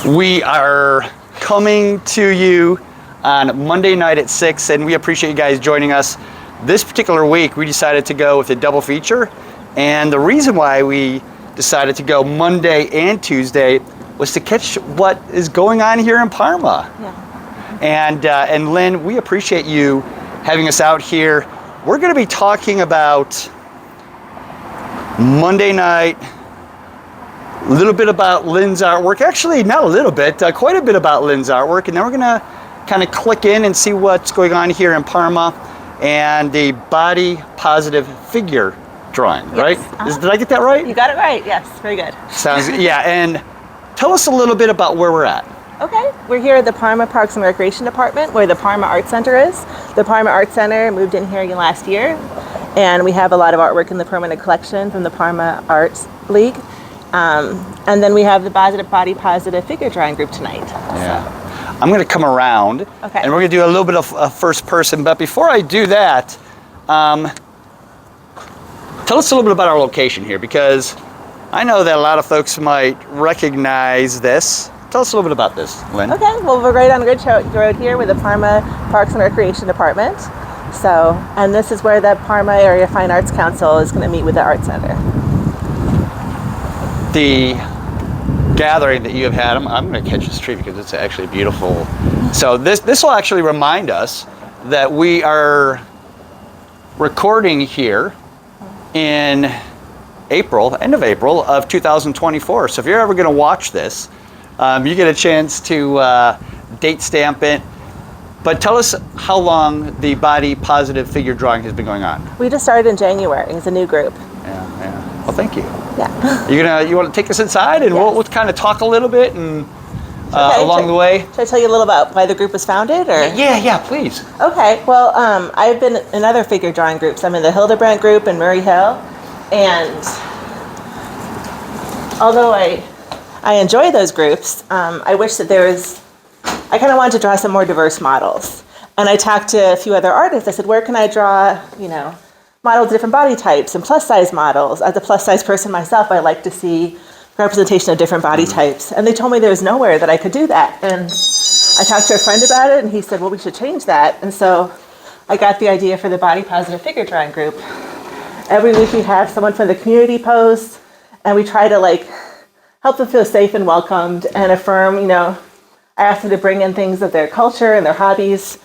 We are coming to you on Monday night at 6, and we appreciate you guys joining us. This particular week, we decided to go with a double feature, and the reason why we decided to go Monday and Tuesday was to catch what is going on here in Parma. Yeah. And Lynn, we appreciate you having us out here. We're going to be talking about Monday night, a little bit about Lynn's artwork. Actually, not a little bit, quite a bit about Lynn's artwork. And then we're going to kind of click in and see what's going on here in Parma and the body positive figure drawing, Yes. right? Uh-huh. Did I get that right? You got it right, yes, very good. Sounds good. Yeah, and tell us a little bit about where we're at. Okay, we're here at the Parma Parks and Recreation Department where the Parma Art Center is. The Parma Art Center moved in here last year, and we have a lot of artwork in the permanent collection from the Parma Arts League. And then we have the body positive figure drawing group tonight. Yeah. I'm going to come around, Okay. and we're going to do a little bit of first person. But before I do that, tell us a little bit about our location here, because I know that a lot of folks might recognize this. Tell us a little bit about this, Lynn. Okay, well, we're right on Ridge Road here with the Parma Parks and Recreation Department. So, and this is where the Parma Area Fine Arts Council is going to meet with the Art Center. The gathering that you have had, I'm going to catch this tree because it's actually beautiful. So this will actually remind us that we are recording here in April, end of April of 2024. So if you're ever going to watch this, you get a chance to date stamp it. But tell us how long the body positive figure drawing has been going on. We just started in January. It's a new group. Yeah. Well, thank you. Yeah. You want to take us inside, and Yes. we'll kind of talk a little bit and Okay, along the way. Should I tell you a little about why the group was founded? Or? Yeah, please. Okay, well, I've been in other figure drawing groups. I'm in the Hildebrandt group in Murray Hill, and although I enjoy those groups, I wish that I kind of wanted to draw some more diverse models. And I talked to a few other artists. I said, where can I draw, models of different body types and plus size models? As a plus size person myself, I like to see representation of different body types. And they told me there was nowhere that I could do that. And I talked to a friend about it, and he said, well, we should change that. And so I got the idea for the body positive figure drawing group. Every week we have someone from the community pose, and we try to help them feel safe and welcomed and affirm, I ask them to bring in things of their culture and their hobbies.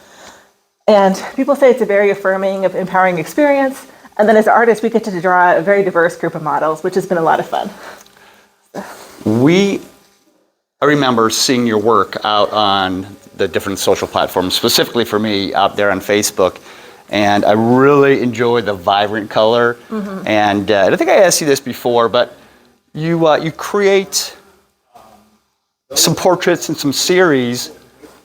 And people say it's a very affirming, empowering experience. And then as artists, we get to draw a very diverse group of models, which has been a lot of fun. I remember seeing your work out on the different social platforms, specifically for me out there on Facebook. And I really enjoyed the vibrant color. Mm-hmm. And I think I asked you this before, but you create some portraits and some series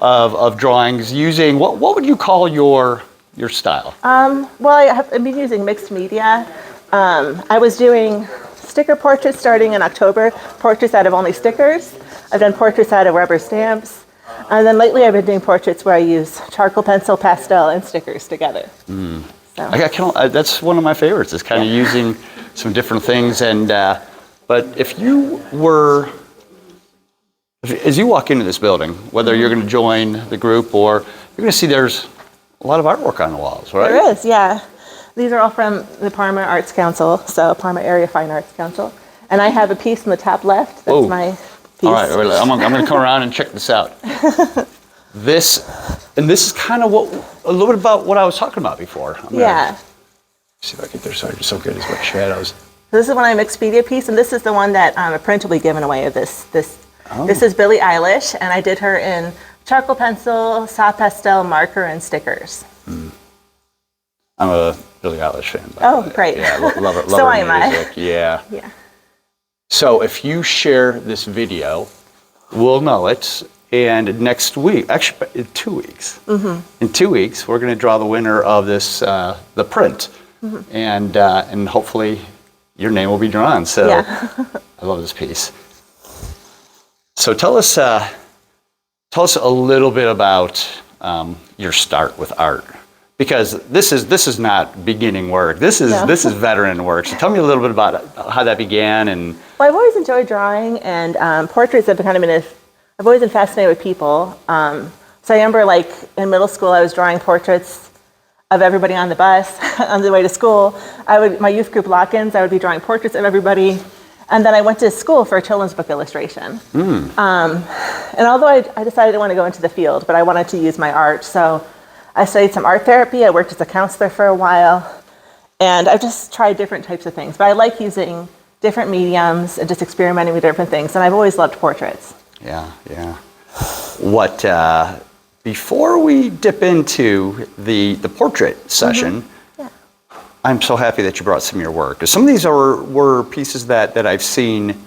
of drawings using, what would you call your style? Well, I've been using mixed media. I was doing sticker portraits starting in October, portraits out of only stickers. I've done portraits out of rubber stamps. And then lately I've been doing portraits where I use charcoal pencil, pastel, and stickers together. So. That's one of my favorites, is kind of using some different things. And but if you were, as you walk into this building, whether you're going to join the group or you're going to see there's a lot of artwork on the walls, right? There is, yeah. These are all from the Parma Arts Council, so Parma Area Fine Arts Council. And I have a piece in the top left. That's my piece. All right, I'm going to come around and check this out. This is kind of a little bit about what I was talking about before. See if I can get there. Sorry, just so good as my shadows. This is one of my Expedia piece, and this is the one that a print will be given away of this. This is Billie Eilish, and I did her in charcoal pencil, soft pastel, marker, and stickers. I'm a Billie Eilish fan. Oh, great. Yeah, love her So music. am I. Yeah. Yeah. So if you share this video, we'll know it. And next week, actually in 2 weeks, in 2 weeks, we're going to draw the winner of this, the print. And hopefully your name will be drawn. So Yeah. I love this piece. So tell us a little bit about your start with art. Because this is not beginning work. This is veteran work. So tell me a little bit about how that began. And well, I've always enjoyed drawing, and portraits have kind of been I've always been fascinated with people. So I remember like in middle school, I was drawing portraits of everybody on the bus on the way to school. My youth group lock-ins, I would be drawing portraits of everybody. And then I went to school for a children's book illustration. And although I decided I didn't want to go into the field, but I wanted to use my art. So I studied some art therapy. I worked as a counselor for a while. And I've just tried different types of things. But I like using different mediums and just experimenting with different things. And I've always loved portraits. Yeah. Before we dip into the portrait session, I'm so happy that you brought some of your work. 'Cause some of these were pieces that I've seen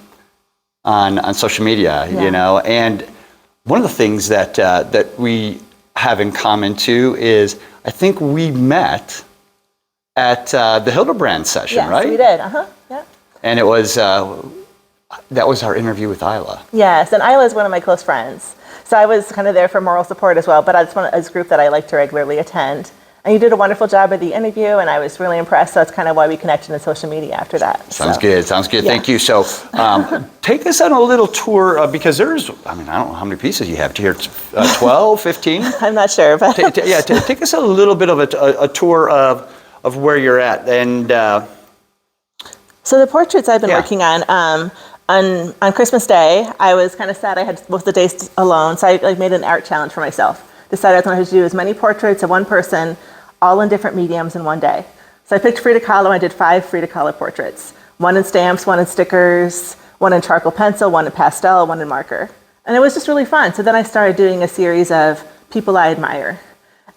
on social media, you know, and one of the things that we have in common too is I think we met at the Hildebrand session, right? Yes, we did. Yeah. And it was that was our interview with Isla. Yes, and Isla is one of my close friends. So I was kind of there for moral support as well, but it's a group that I like to regularly attend. And you did a wonderful job of the interview, and I was really impressed. So that's kind of why we connected on social media after that. Sounds good. Yeah. Thank you. So take us on a little tour because there's, I don't know how many pieces you have here, 12, 15? I'm not sure, but take us a little bit of a tour of where you're at. And so the portraits I've been working on Christmas Day, I was kind of sad I had most of the days alone, so I made an art challenge for myself. Decided I wanted to do as many portraits of one person, all in different mediums in one day. So I picked Frida Kahlo, and I did 5 Frida Kahlo portraits. 1 in stamps, 1 in stickers, 1 in charcoal pencil, 1 in pastel, 1 in marker. And it was just really fun. So then I started doing a series of people I admire.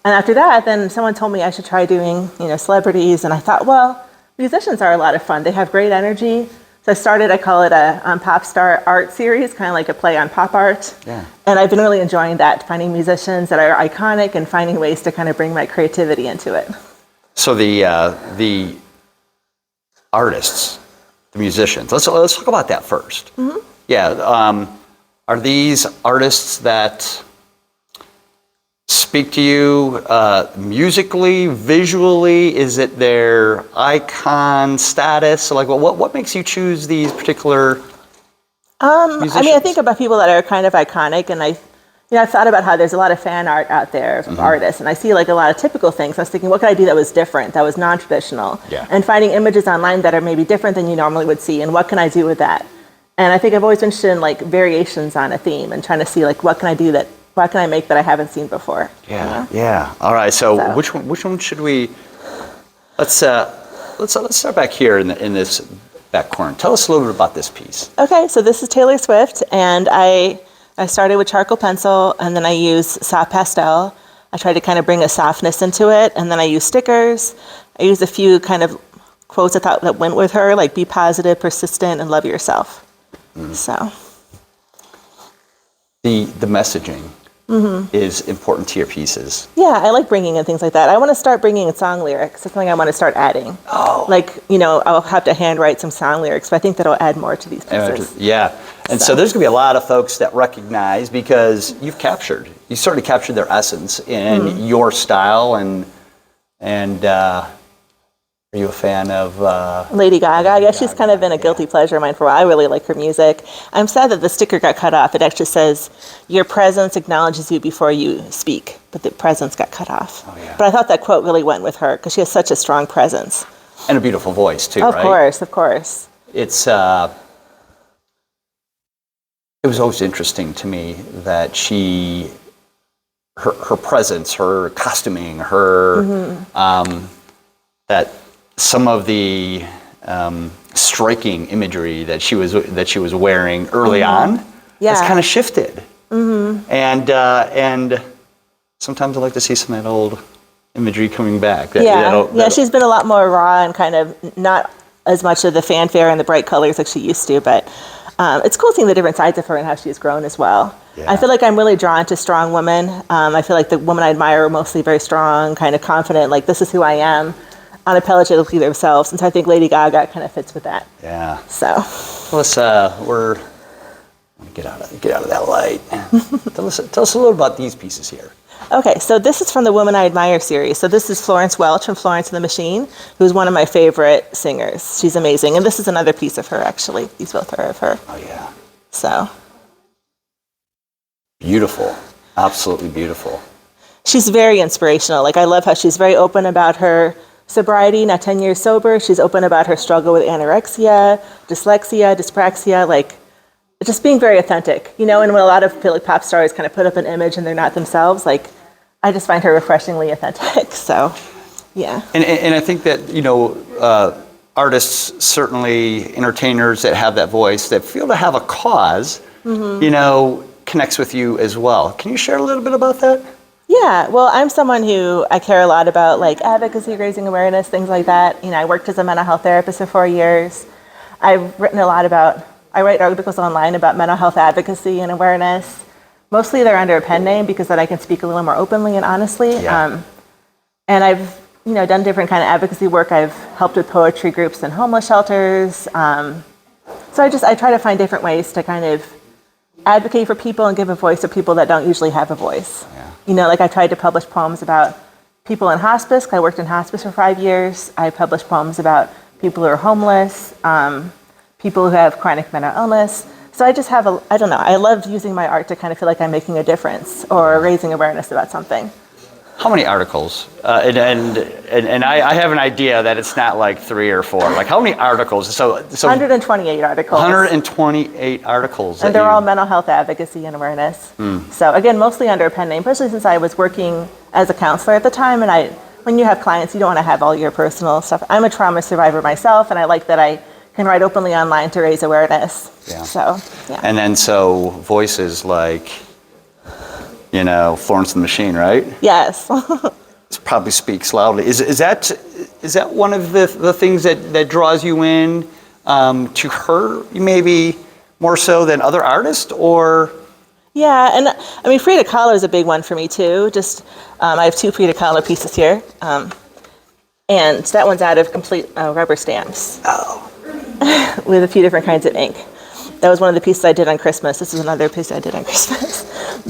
And after that, then someone told me I should try doing, celebrities. And I thought, well, musicians are a lot of fun. They have great energy. So I call it a pop star art series, kind of like a play on pop art. Yeah. And I've been really enjoying that, finding musicians that are iconic and finding ways to kind of bring my creativity into it. So the artists, the musicians, let's talk about that first. Yeah. Are these artists that speak to you musically, visually? Is it their icon status? Like, what makes you choose these particular musicians? I think about people that are kind of iconic, and I've thought about how there's a lot of fan art out there of artists, and I see like a lot of typical things. I was thinking, what could I do that was different, that was non-traditional? Yeah. And finding images online that are maybe different than you normally would see, and what can I do with that? And I think I've always been interested in like variations on a theme and trying to see like what can I make that I haven't seen before? Yeah. All right. So which one should we? Let's start back here in this back corner. Tell us a little bit about this piece. Okay. So this is Taylor Swift, and I started with charcoal pencil, and then I used soft pastel. I tried to kind of bring a softness into it, and then I used stickers. I used a few kind of quotes I thought that went with her, like "Be positive, persistent, and love yourself." So the messaging is important to your pieces. Yeah, I like bringing in things like that. I want to start bringing in song lyrics. That's something I want to start adding. Oh. Like, I'll have to handwrite some song lyrics, but I think that'll add more to these pieces. Yeah. And so there's going to be a lot of folks that recognize because you sort of captured their essence in your style and are you a fan of Lady Gaga? I guess she's kind of been a guilty pleasure of mine for a while. I really like her music. I'm sad that the sticker got cut off. It actually says, "Your presence acknowledges you before you speak," but the presence got cut off. Oh, yeah. But I thought that quote really went with her because she has such a strong presence. and a beautiful voice too, Of right? Of course. It's it was always interesting to me that her presence, her costuming, her that some of the striking imagery that she was wearing early on has kind of shifted. And sometimes I like to see some of that old imagery coming back. She's been a lot more raw and kind of not as much of the fanfare and the bright colors like she used to, but it's cool seeing the different sides of her and how she's grown as well. Yeah. I feel like I'm really drawn to strong women. I feel like the women I admire are mostly very strong, kind of confident, like this is who I am, unapologetically themselves. And so I think Lady Gaga kind of fits with that. Yeah. So. Let's get out of that light. Tell us a little about these pieces here. Okay, so this is from the Woman I Admire series. So this is Florence Welch from Florence and the Machine, who's one of my favorite singers. She's amazing. And this is another piece of her, actually. These both are of her. Oh, yeah. So. Beautiful. Absolutely beautiful. She's very inspirational. Like, I love how she's very open about her sobriety, now 10 years sober. She's open about her struggle with anorexia, dyslexia, dyspraxia, like just being very authentic, you know, and when a lot of feel like pop stars kind of put up an image and they're not themselves, like I just find her refreshingly authentic. So, yeah. And I think that, you know, artists, certainly entertainers that have that voice, that feel to have a cause, you know, connects with you as well. Can you share a little bit about that? Yeah, well, I'm someone who I care a lot about like advocacy, raising awareness, things like that. You know, I worked as a mental health therapist for 4 years. I've written a lot about, I write articles online about mental health advocacy and awareness. Mostly they're under a pen name because then I can speak a little more openly and honestly. Yeah. And I've, you know, done different kind of advocacy work. I've helped with poetry groups and homeless shelters. So I try to find different ways to kind of advocate for people and give a voice to people that don't usually have a voice. Yeah. You know, like I tried to publish poems about people in hospice. I worked in hospice for 5 years. I published poems about people who are homeless, people who have chronic mental illness. So I just have I don't know, I love using my art to kind of feel like I'm making a difference or raising awareness about something. How many articles? And I have an idea that it's not like 3 or 4. Like how many articles? So 128 articles. 128 articles. And they're all mental health advocacy and awareness. So again, mostly under a pen name, especially since I was working as a counselor at the time. And when you have clients, you don't want to have all your personal stuff. I'm a trauma survivor myself, and I like that I can write openly online to raise awareness. Yeah. So, yeah. And then so voices like, you know, Florence and the Machine, right? Yes. It probably speaks loudly. Is that one of the things that draws you in to her, maybe more so than other artists, or? Yeah, and I mean, Frida Kahlo is a big one for me too. Just I have 2 Frida Kahlo pieces here, and that one's out of complete rubber stamps. Oh. With a few different kinds of ink. That was one of the pieces I did on Christmas. This is another piece I did on Christmas.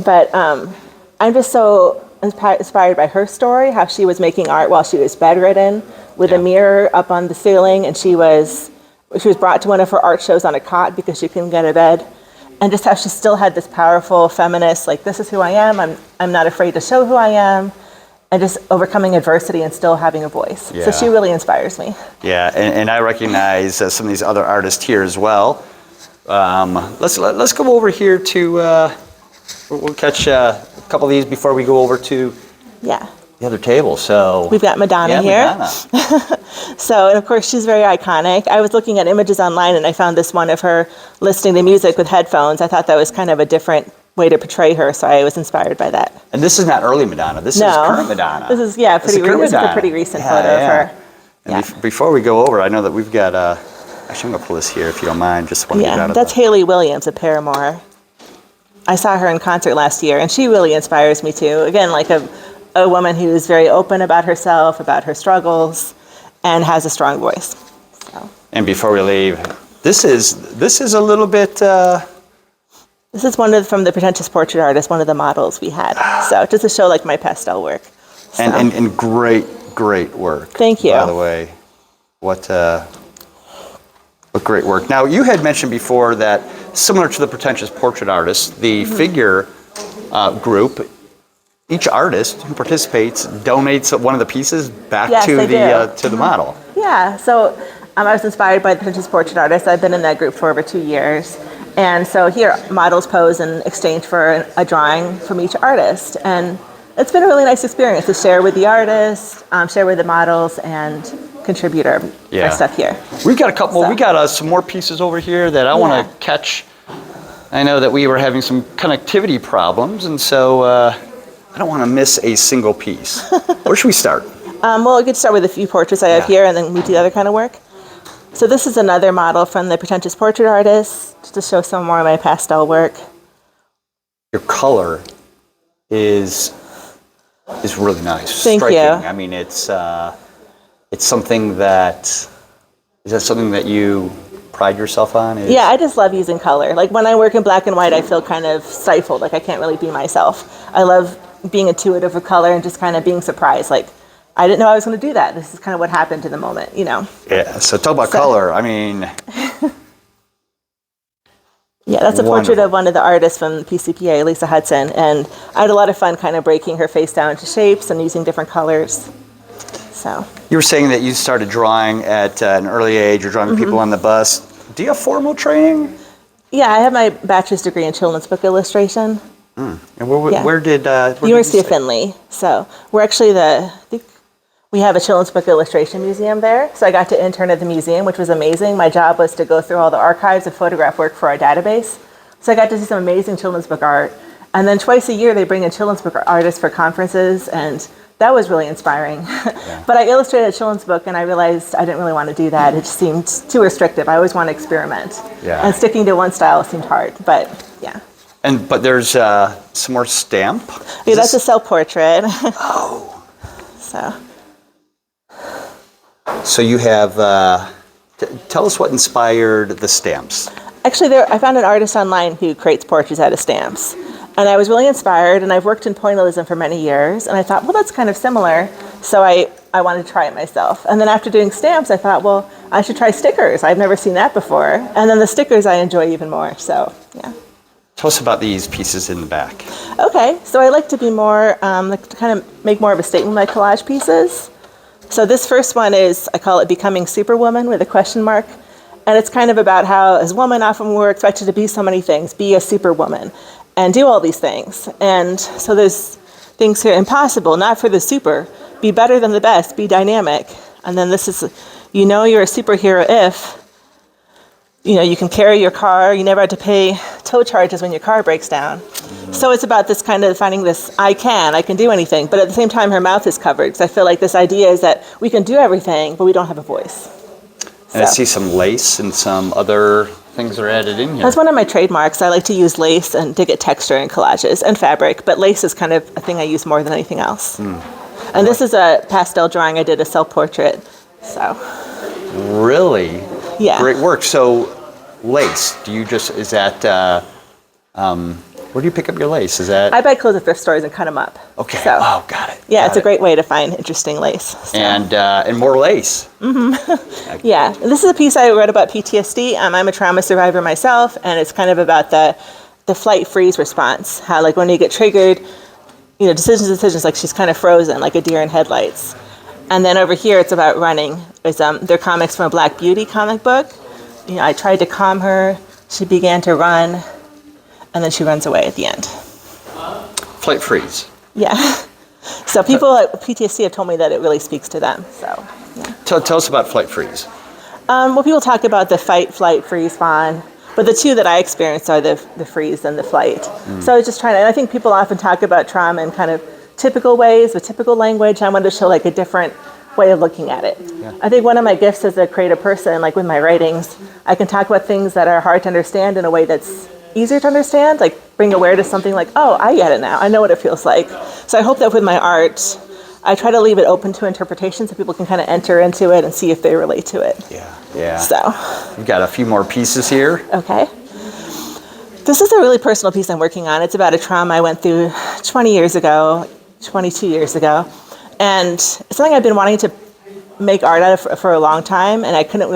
But I'm just so inspired by her story, how she was making art while she was bedridden with a mirror up on the ceiling, and she was brought to one of her art shows on a cot because she couldn't get a bed, and just how she still had this powerful feminist, like, this is who I am, I'm not afraid to show who I am, and just overcoming adversity and still having a voice. Yeah. So she really inspires me. Yeah, and I recognize some of these other artists here as well. Let's go over here to, we'll catch a couple of these before we go over to Yeah. the other table. So We've got Madonna here. Madonna. So, and of course, she's very iconic. I was looking at images online and I found this one of her listening to music with headphones. I thought that was kind of a different way to portray her, so I was inspired by that. And this is not early Madonna. This is current Madonna. This is, yeah, this is a pretty recent photo of her. And before we go over, I know that we've got, actually I'm going to pull this here if you don't mind. Just want to get out of that's Hayley Williams of Paramore. I saw her in concert last year, and she really inspires me too. Again, like a woman who's very open about herself, about her struggles, and has a strong voice. So. And before we leave, this is a little bit. This is one from the Pretentious Portrait Artist, one of the models we had. So just to show like my pastel work. So. And great work. Thank you. By the way, what great work. Now you had mentioned before that similar to the Pretentious Portrait Artist, the figure group, each artist who participates donates one of the pieces back to the model. Yeah. So I was inspired by the Pretentious Portrait Artist. I've been in that group for over 2 years. And so here, models pose in exchange for a drawing from each artist. And it's been a really nice experience to share with the artist, share with the models, and contribute our stuff here. We've got a couple more. We got some more pieces over here that I want to catch. I know that we were having some connectivity problems, and so I don't want to miss a single piece. Where should we start? Well, we could start with a few portraits I have here and then move to the other kind of work. So this is another model from the Pretentious Portrait Artist, just to show some more of my pastel work. Your color is really nice. Thank striking. you. I mean, it's something that, is that something that you pride yourself on? Yeah, I just love using color. Like when I work in black and white, I feel kind of stifled, like I can't really be myself. I love being intuitive with color and just kind of being surprised. Like, I didn't know I was going to do that. This is kind of what happened in the moment, you know? Yeah, so talk about color. I mean, Yeah, that's a portrait Wonderful. of one of the artists from the PCPA, Lisa Hudson, and I had a lot of fun kind of breaking her face down into shapes and using different colors. So. You were saying that you started drawing at an early age. You're drawing people on the bus. Do you have formal training? Yeah, I have my bachelor's degree in children's book illustration. And where did University you of Findlay. So we're actually we have a children's book illustration museum there. So I got to intern at the museum, which was amazing. My job was to go through all the archives of photograph work for our database. So I got to see some amazing children's book art. And then twice a year they bring in children's book artists for conferences, and that was really inspiring. Yeah. But I illustrated a children's book and I realized I didn't really want to do that. It just seemed too restrictive. I always want to experiment. Yeah. And sticking to one style seemed hard, but yeah. But there's some more stamp. Yeah, that's a self-portrait. Oh. So you have. Tell us what inspired the stamps. actually, I found an artist online who creates portraits out of stamps. And I was really inspired, and I've worked in pointillism for many years, and I thought, well, that's kind of similar. So I wanted to try it myself. And then after doing stamps, I thought, well, I should try stickers. I've never seen that before. And then the stickers I enjoy even more, so yeah. Tell us about these pieces in the back. Okay, so I like to be more, to kind of make more of a statement with my collage pieces. So this first one is, I call it Becoming Superwoman with a question mark. And it's kind of about how, as women, often we're expected to be so many things, be a superwoman, and do all these things. And so there's things here, impossible, not for the super, be better than the best, be dynamic. And then this is, you're a superhero if, you can carry your car, you never have to pay tow charges when your car breaks down. So it's about this kind of finding this, I can do anything, but at the same time her mouth is covered. Because I feel like this idea is that we can do everything, but we don't have a voice. And I see some lace and some other things are added in here. That's one of my trademarks. I like to use lace and to get texture in collages and fabric, but lace is kind of a thing I use more than anything else. And this is a pastel drawing I did, a self-portrait. So. Really? Yeah. Great work. So, lace, is that, where do you pick up your lace? Is that? I buy clothes at thrift stores and cut them up. Okay. So, Oh, got it. yeah, Got it's a it. great way to find interesting lace. So. And more lace. Yeah, this is a piece I wrote about PTSD. I'm a trauma survivor myself, and it's kind of about the flight freeze response. How, like, when you get triggered, decisions, like she's kind of frozen, like a deer in headlights. And then over here, it's about running. They're comics from a Black Beauty comic book. I tried to calm her. She began to run, and then she runs away at the end. Flight freeze. Yeah. So people at PTSD have told me that it really speaks to them. So, yeah. Tell us about flight freeze. Well, people talk about the fight, flight, freeze, fawn, but the two that I experienced are the freeze and the flight. So I was just trying to, and I think people often talk about trauma in kind of typical ways, with typical language. I wanted to show like a different way of looking at it. Yeah. I think one of my gifts as a creative person, like with my writings, I can talk about things that are hard to understand in a way that's easier to understand, like bring awareness to something like, oh, I get it now. I know what it feels like. So I hope that with my art, I try to leave it open to interpretation so people can kind of enter into it and see if they relate to it. Yeah. So. We've got a few more pieces here. Okay. This is a really personal piece I'm working on. It's about a trauma I went through 22 years ago. And it's something I've been wanting to make art out of for a long time, and I couldn't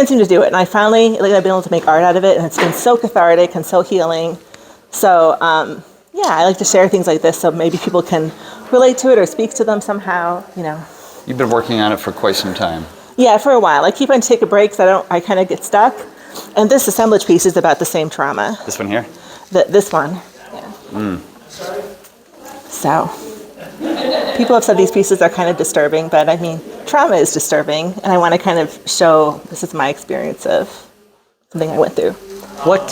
seem to do it. And I finally, I've been able to make art out of it, and it's been so cathartic and so healing. So, I like to share things like this so maybe people can relate to it or speak to them somehow, You've been working on it for quite some time. Yeah, for a while. I keep on taking breaks. I kind of get stuck. And this assemblage piece is about the same trauma. This one here? This one. Yeah. So, people have said these pieces are kind of disturbing, but I mean, trauma is disturbing, and I want to kind of show this is my experience of something I went through. What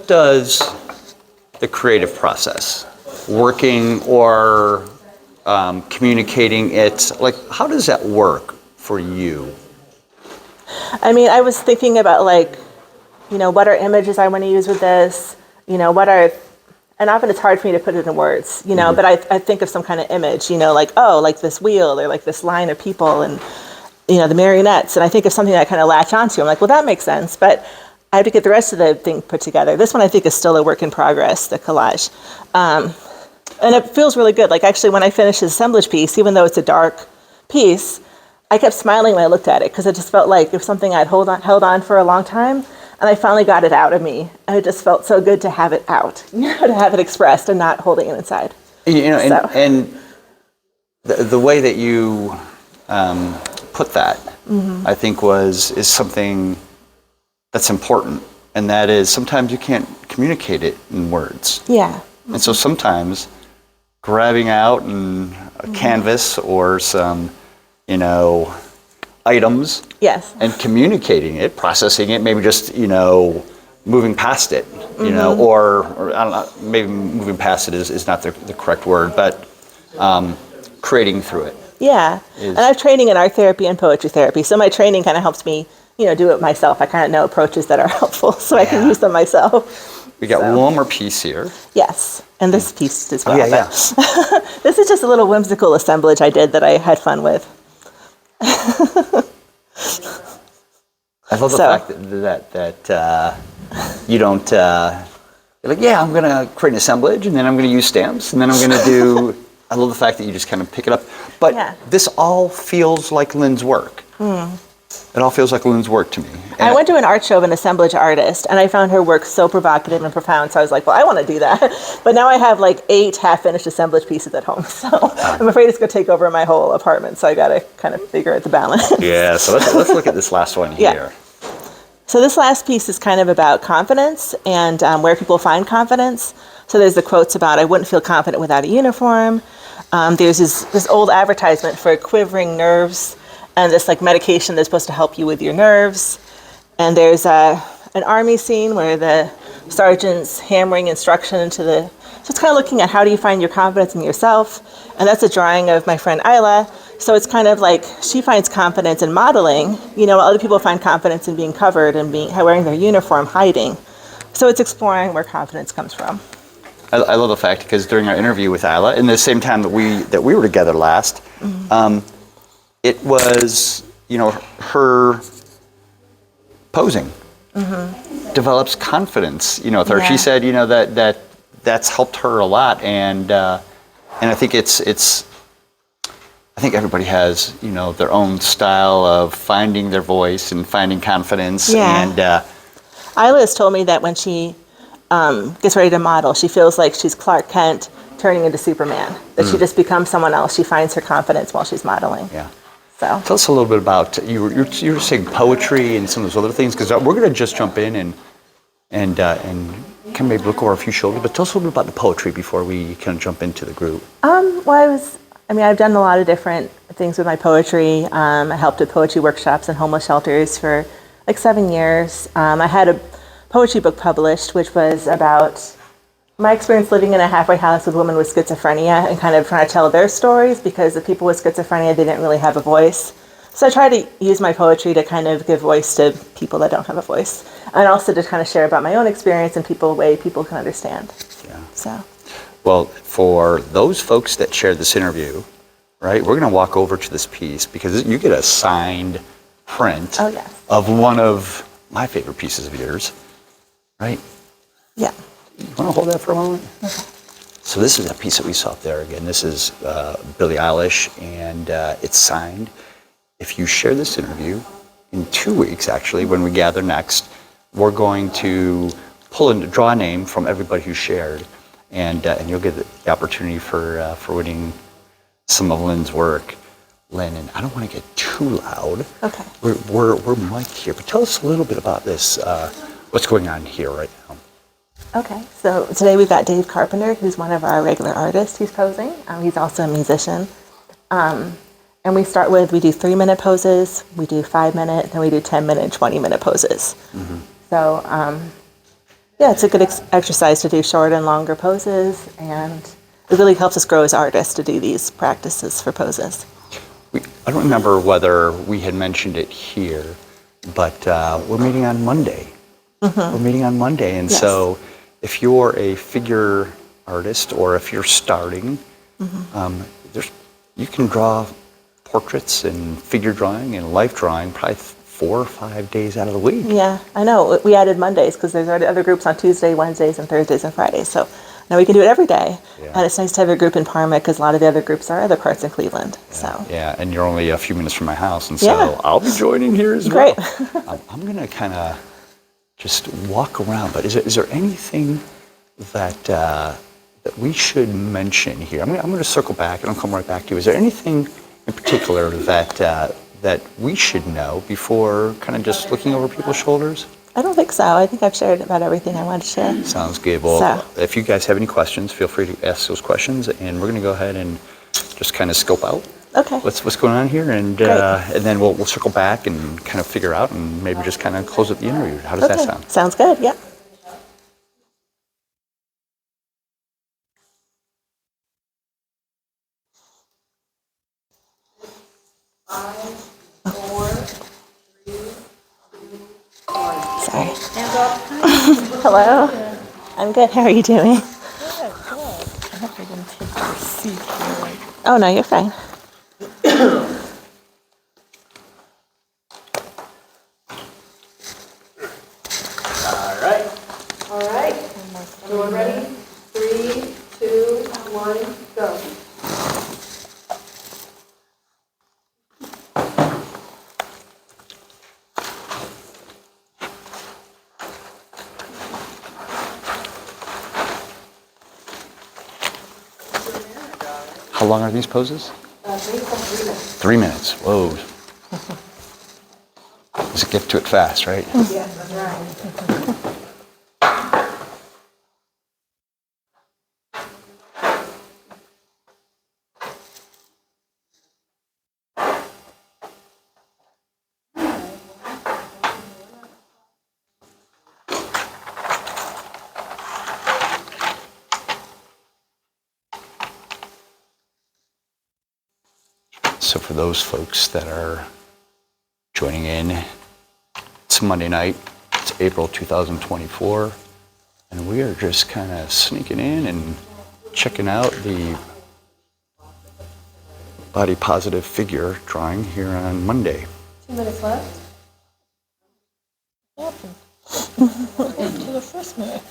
does the creative process, working or communicating it, like how does that work for you? I mean, I was thinking about what are images I want to use with this, and often it's hard for me to put it in words, but I think of some kind of image, like this wheel or like this line of people and, the marionettes. And I think of something that I kind of latch onto. I'm like, well, that makes sense, but I have to get the rest of the thing put together. This one I think is still a work in progress, the collage. And it feels really good. Like actually when I finished this assemblage piece, even though it's a dark piece, I kept smiling when I looked at it because it just felt like it was something I'd held on for a long time. And I finally got it out of me. And it just felt so good to have it out, to have it expressed and not holding it inside. And the way that you put that, I think is something that's important. And that is sometimes you can't communicate it in words. Yeah. And so sometimes grabbing out a canvas or some, items. Yes. And communicating it, processing it, maybe just, moving past it, or I don't know, maybe moving past it is not the correct word, but creating through it. Yeah. And I have training in art therapy and poetry therapy. So my training kind of helps me, do it myself. I kind of know approaches that are helpful, so I can use them myself. We got one more piece here. Yes. And this piece as well. Oh, yeah. This is just a little whimsical assemblage I did that I had fun with. I love the fact that you don't, you're like, I'm going to create an assemblage, and then I'm going to use stamps, and then I'm going to do, I love the fact that you just kind of pick it up. But this all feels like Lynne's work. It all feels like Lynne's work to me. And I went to an art show of an assemblage artist, and I found her work so provocative and profound, so I was like, well, I want to do that. But now I have like 8 half-finished assemblage pieces at home, so I'm afraid it's going to take over my whole apartment, so I got to kind of figure out the balance. Yeah, so let's look at this last one here. So this last piece is kind of about confidence and where people find confidence. So there's the quotes about, I wouldn't feel confident without a uniform. There's this old advertisement for quivering nerves and this like medication that's supposed to help you with your nerves. And there's an army scene where the sergeant's hammering instruction into so it's kind of looking at how do you find your confidence in yourself. And that's a drawing of my friend Isla. So it's kind of like she finds confidence in modeling, while other people find confidence in being covered and wearing their uniform, hiding. So it's exploring where confidence comes from. I love the fact because during our interview with Isla, in the same time that we were together last, it was, her posing develops confidence, with her. She said, that's helped her a lot, and I think I think everybody has, their own style of finding their voice and finding confidence. Yeah. And Isla has told me that when she gets ready to model, she feels like she's Clark Kent turning into Superman. That she just becomes someone else. She finds her confidence while she's modeling. Yeah. So tell us a little bit about you were saying poetry and some of those other things, because we're going to just jump in and can maybe look over a few shoulders. But tell us a little bit about the poetry before we kind of jump into the group. I've done a lot of different things with my poetry. I helped with poetry workshops and homeless shelters for like 7 years. I had a poetry book published, which was about my experience living in a halfway house with women with schizophrenia and kind of trying to tell their stories, because the people with schizophrenia, they didn't really have a voice. So I try to use my poetry to kind of give voice to people that don't have a voice, and also to kind of share about my own experience in a way people can understand. Yeah. So. Well, for those folks that shared this interview, right, we're going to walk over to this piece because you get a signed print of one of my favorite pieces of yours, right? Yeah. You want to hold that for a moment? Okay. So this is a piece that we saw up there. Again, this is Billie Eilish, and it's signed. If you share this interview in 2 weeks, actually, when we gather next, we're going to draw a name from everybody who shared. And you'll get the opportunity for winning some of Lynne's work. Lynne, and I don't want to get too loud. Okay. We're mic'd here, but tell us a little bit about this. What's going on here right now? Okay. So today we've got Dave Carpenter, who's one of our regular artists. He's posing. He's also a musician. And we do 3-minute poses, we do 5-minute, then we do 10-minute, 20-minute poses. Mm-hmm. So. It's a good exercise to do short and longer poses, and it really helps us grow as artists to do these practices for poses. I don't remember whether we had mentioned it here, but we're meeting on Monday. Mm-hmm. We're meeting on Monday, and so if you're a figure artist or if you're starting, you can draw portraits and figure drawing and life drawing probably 4 or 5 days out of the week. Yeah, I know. We added Mondays because there's already other groups on Tuesday, Wednesdays, and Thursdays and Fridays. So now we can do it every day. Yeah. And it's nice to have a group in Parma because a lot of the other groups are other parts in Cleveland. Yeah, and you're only a few minutes from my house, and so I'll be joining here as well. Great. I'm going to kind of just walk around. But is there anything that that we should mention here? I'm going to circle back, and I'll come right back to you. Is there anything in particular that we should know before kind of just looking over people's shoulders? I don't think so. I think I've shared about everything I wanted to share. Sounds good. Well, if you guys have any questions, feel free to ask those questions, and we're going to go ahead and just kind of scope out what's going on here, and then we'll circle back and kind of figure out, and maybe just kind of close up the interview. How does that sound? Sounds good. Yeah. Sorry. Hello. I'm good. How are you doing? Good. I hope I didn't take your seat here. Oh no, you're fine. All right. Everyone ready? 3, 2, 1, go. How long are these poses? 3 minutes. 3 minutes. Whoa. Just get to it fast, right? Yes, that's right. So for those folks that are joining in, it's Monday night, it's April 2024, and we are just kind of sneaking in and checking out the body positive figure drawing here on Monday. 2 minutes left. What happened? To the first minute.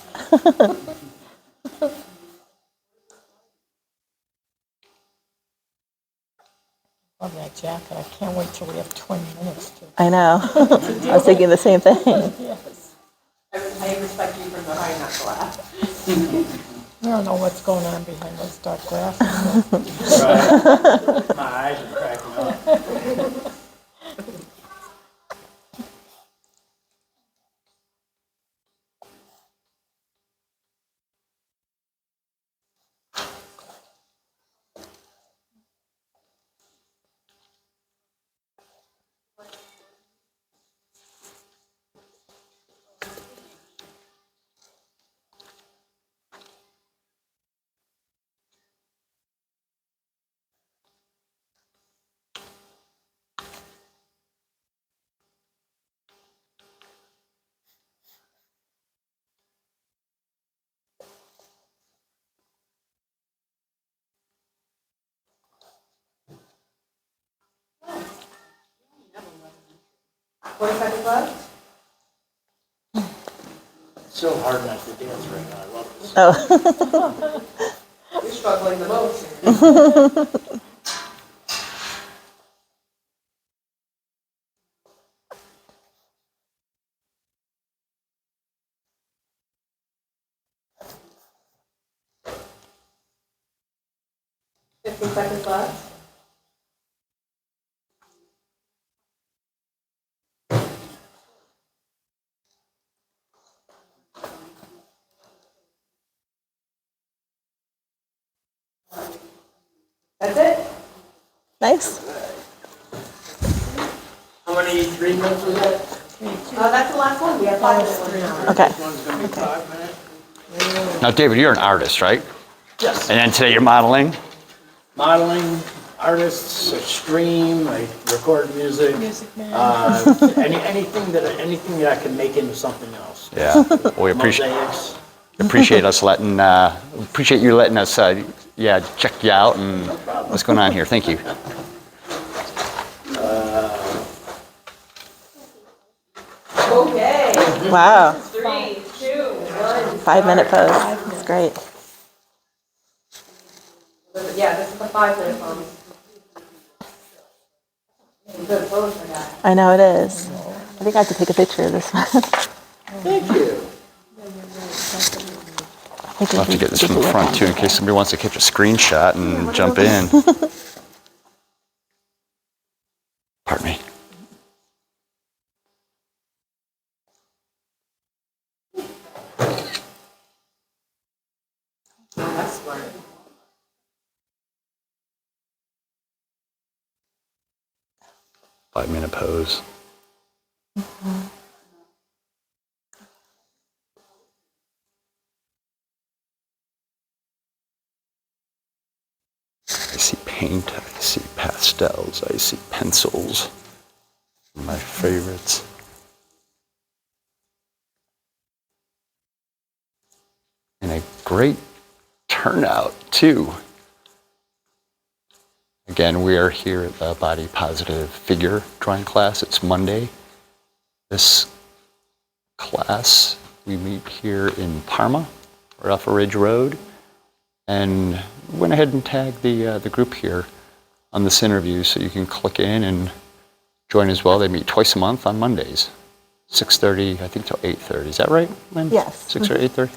Love that jacket. I can't wait till we have 20 minutes to. I know. I was thinking the same thing. Yes. I respect you from behind, not to laugh. I don't know what's going on behind those dark glasses. Right. My eyes are cracking up. Seconds left. It's so hard not to dance right now. I love this. Oh. You're struggling the most. 15 seconds left. That's it. Nice. How many 3 minutes was that? That's the last one. We have 5 minutes now. Okay. This one's gonna be 5 minutes. Now, David, you're an artist, right? Yes. And then today you're modeling? Modeling, artists, I stream, I record music. Music man. Anything that I can make into something else. Yeah. Well, we Mosaics. appreciate you letting us, check you out and what's going on here. Thank you. Okay. Wow. 3, 2, 1. 5-minute pose. That's great. Yeah, this is the 5-minute pose. Good pose for that. I know it is. I think I have to take a picture of this one. Thank you. I'll have to get this from the front too in case somebody wants to catch a screenshot and jump in. Pardon me. That's smart. 5-minute pose. I see paint, I see pastels, I see pencils. My favorites. And a great turnout too. Again, we are here at the Body Positive Figure Drawing class. It's Monday. This class, we meet here in Parma, right off of Ridge Road. And went ahead and tagged the group here on this interview so you can click in and join as well. They meet twice a month on Mondays, 6:30, I think till 8:30. Is that right, Lynn? Yes. 6 or 8:30?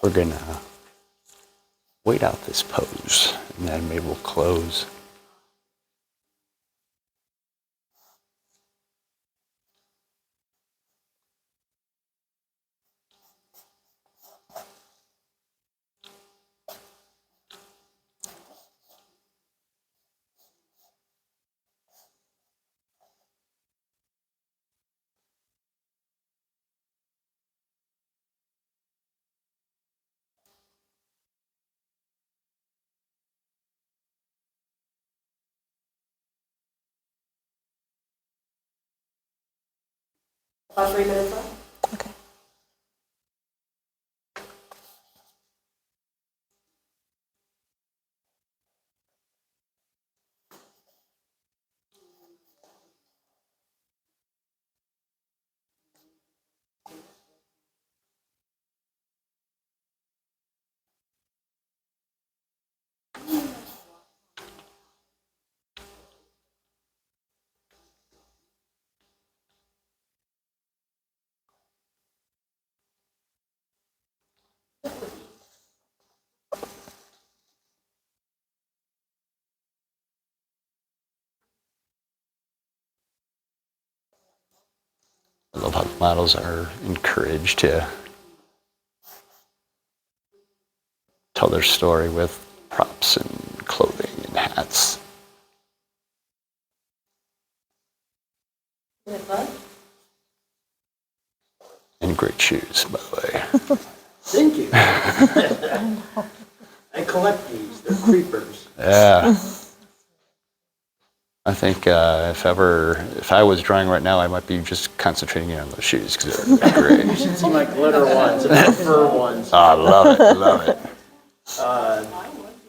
We're gonna wait out this pose and then maybe we'll close. About 3 minutes left. Okay. I love how the models are encouraged to tell their story with props and clothing and hats. Minutes left. And great shoes, by the way. Thank you. I collect these. They're creepers. Yeah. I think if I was drawing right now, I might be just concentrating in on those shoes because they're great. You should see my glitter ones and my fur ones. Oh, I love it, love it.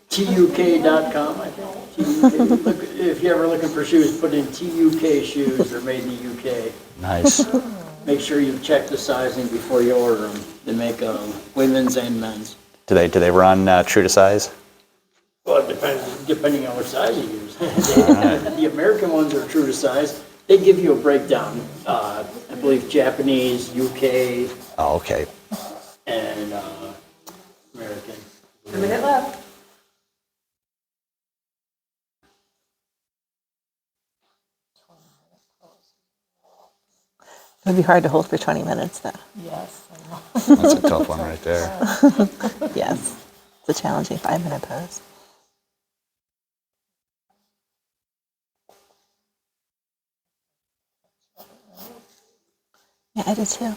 TUK.com, I think. TUK. Look, if you're ever looking for shoes, put in TUK shoes. They're made in the UK. Nice. Make sure you check the sizing before you order them. They make women's and men's. Do they run true to size? Well, it depends, depending on what size you use. The American ones are true to size. They give you a breakdown. I believe Japanese, UK, Oh, okay. and American. A minute left. It would be hard to hold for 20 minutes, though. Yes, I know. That's a tough one right there. Yes. It's a challenging 5-minute pose. Yeah, I did too.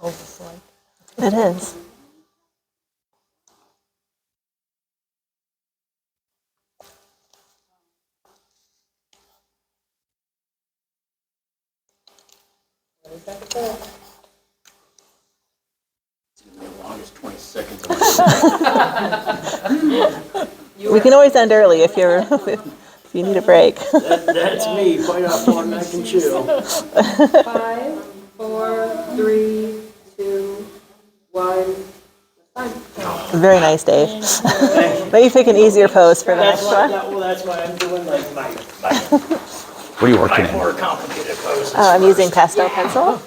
Over it is. The longest 20 seconds. We can always end early if you're if you need a break. That's me, bite off more than I can chew. 5, 4, 3, 2, 1. Very nice, Dave. Maybe pick an easier pose for the That's next why, one. that's why I'm doing like my What are you working in? more complicated poses. Oh, I'm using pastel pencil.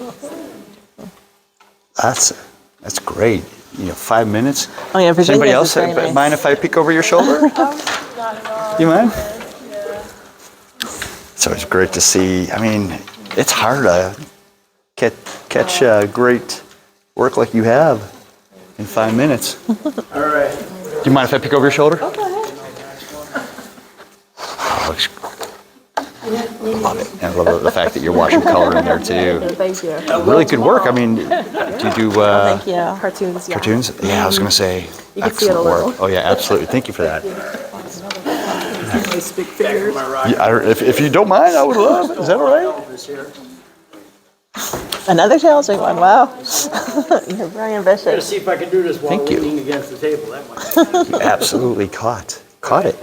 That's great. 5 minutes. Oh yeah, Does anybody Virginia's else is very nice. mind if I peek over your shoulder? You mind? So it's great to see. I mean, it's hard to catch great work like you have in 5 minutes. All right. Do you mind if I peek over your shoulder? Oh, looks love it. And I love the fact that you're watching color in there too. Thank you. Really good work. I mean, do you do Thank you. Cartoons. Yeah. cartoons? Yeah, I was going to say You can see it a excellent little. work. Oh yeah, absolutely. Thank you for that. Nice big figures. My rock. Yeah, if you don't mind, I would love it. Is that all right? Elvis here. Another challenging one. Wow. You're very I'm gonna ambitious. see if I can do this while Thank you. leaning against the table. That might. You absolutely caught it.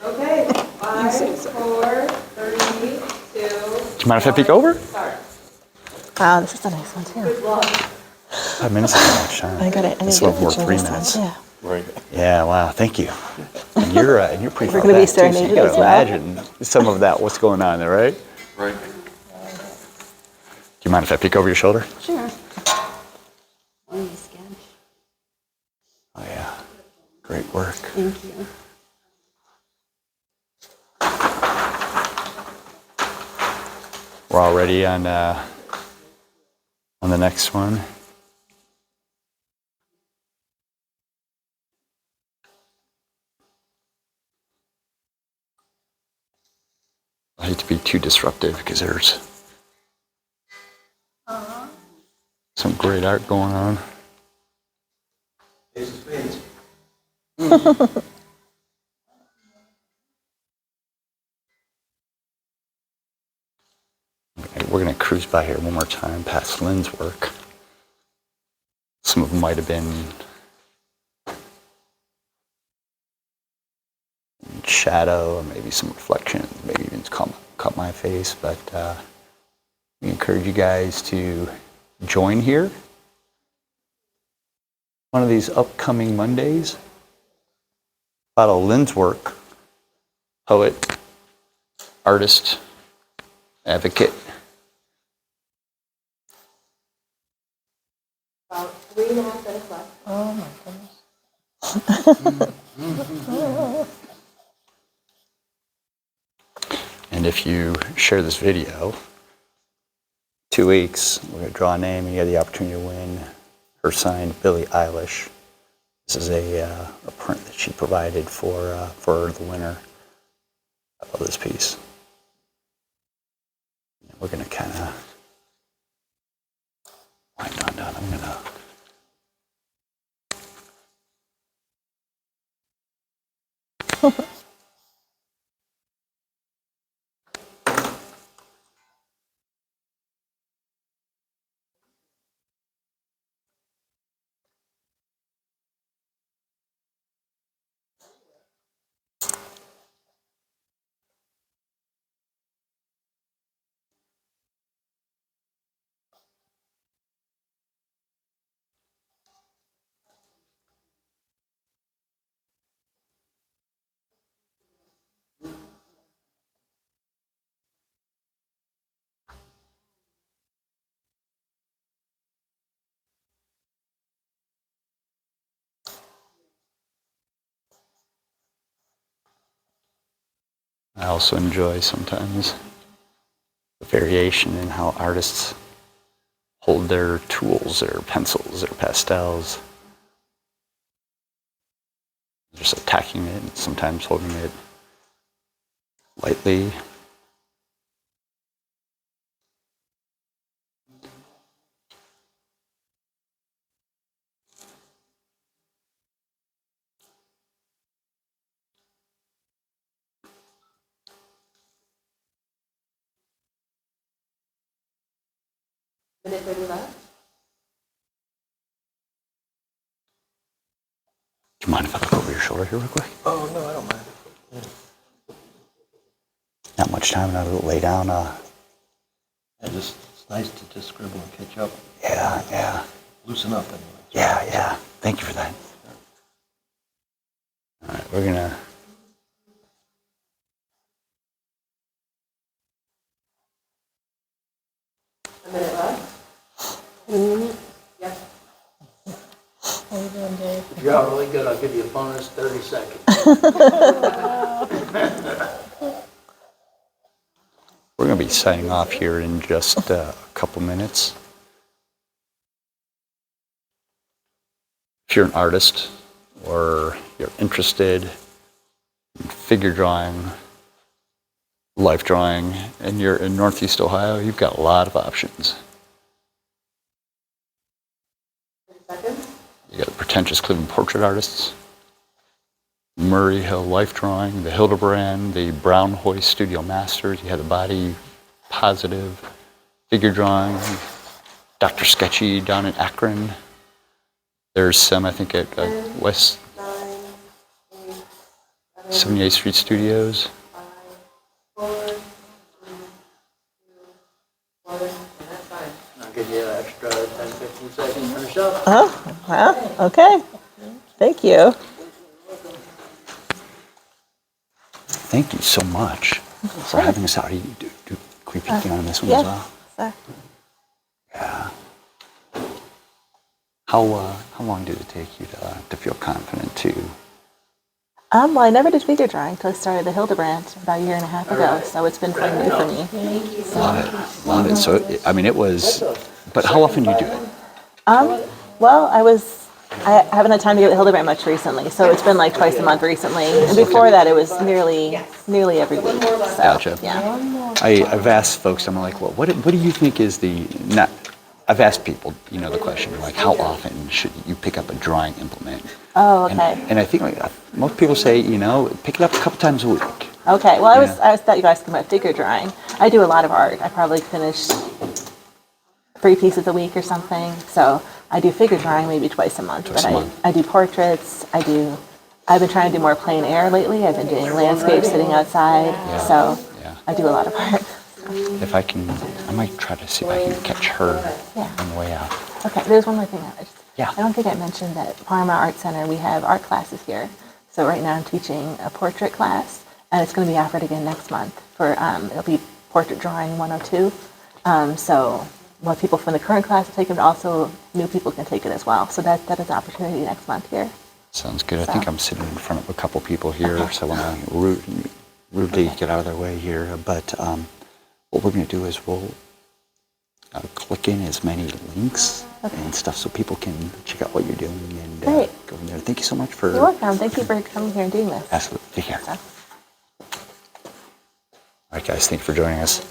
Okay, 5, 4, 3, 2. Do you mind if I peek over? Wow, this is a nice one too. 5 minutes is not much time. I got it. I need This to one get a more picture of 3 this one, minutes. too. Yeah, wow, thank you. And you're pretty We're far gonna be back, too, so serenaded you gotta as well. imagine some of that, what's going on there, right? Right. Do you mind if I peek over your shoulder? Sure. One of the sketch. Oh yeah, great work. Thank you. We're already on the next one. I hate to be too disruptive because there's some great art going on. Okay, we're going to cruise by here one more time past Lynne's work. Some of them might have been in shadow, or maybe some reflection, maybe even caught my face, but we encourage you guys to join here one of these upcoming Mondays. Follow Lynne's work, poet, artist, advocate. About 3.5 minutes left. Oh, my goodness. And if you share this video, 2 weeks, we're going to draw a name and you have the opportunity to win her signed Billie Eilish. This is a print that she provided for the winner. I love this piece. We're going to kind of wind on down. I'm going to I also enjoy sometimes the variation in how artists hold their tools, their pencils, their pastels. Just attacking it and sometimes holding it lightly. minute 30 left. Do you mind if I look over your shoulder here real quick? Oh, no, I don't mind. Not much time now to lay down. It's nice to just scribble and catch up, Yeah. loosen up anyway. Yeah. Thank you for that. All right, we're gonna. A minute left. Yep. How you doing, Dave? If you're out really good, I'll give you a bonus 30 seconds. We're going to be signing off here in just a couple minutes. If you're an artist or you're interested in figure drawing, life drawing, and you're in Northeast Ohio, you've got a lot of options. 30 seconds. You got the Pretentious Cleveland Portrait Artists, Murray Hill Life Drawing, the Hildebrand, the Brown Hoist Studio Masters. You have the Body Positive Figure Drawing, Dr. Sketchy down in Akron. There's some, I think, at West 9, 8, 78th Street Studios. 5, 4, 3, 2, 1, and that's fine. I'll give you an extra 10, 15 seconds to finish up. Oh, wow, okay. Thank you. Thank you so much for having us out. Can we peek in on this one as well? Sure. Yeah. How long did it take you to feel confident to? Well, I never did figure drawing until I started the Hildebrand about a year and a half ago, so it's been quite new for me. Love it. So, it was, but how often do you do it? Well, I haven't had time to get the Hildebrand much recently, so it's been like twice a month recently. And before that, it was nearly every week. So, Gotcha. Yeah. I've asked folks, I'm like, well, what do you think is not, I've asked people, the question, like, how often should you pick up a drawing implement? Oh, okay. And I think most people say, pick it up a couple times a week. Okay. Well, I thought you guys talking about figure drawing. I do a lot of art. I probably finish 3 pieces a week or something. So I do figure drawing maybe twice a month. I do portraits. I've been trying to do more plein air lately. I've been doing landscapes sitting outside. Yeah. So Yeah. I do a lot of art. If I can, I might try to see if I can catch her on the way out. Okay, there's one more thing. Yeah. I don't think I mentioned that Parma Art Center, we have art classes here. So right now I'm teaching a portrait class, and it's going to be offered again next month. It'll be Portrait Drawing 102. So people from the current class will take it, but also new people can take it as well. So that is an opportunity next month here. Sounds good. I think I'm sitting in front of a couple people here, so I want to rudely get out of their way here. But what we're going to do is we'll click in as many links and stuff so people can check out what you're doing and go from there. Thank you so much for... You're welcome. Thank you for coming here and doing this. Absolutely. Take care. So. All right, guys. Thank you for joining us.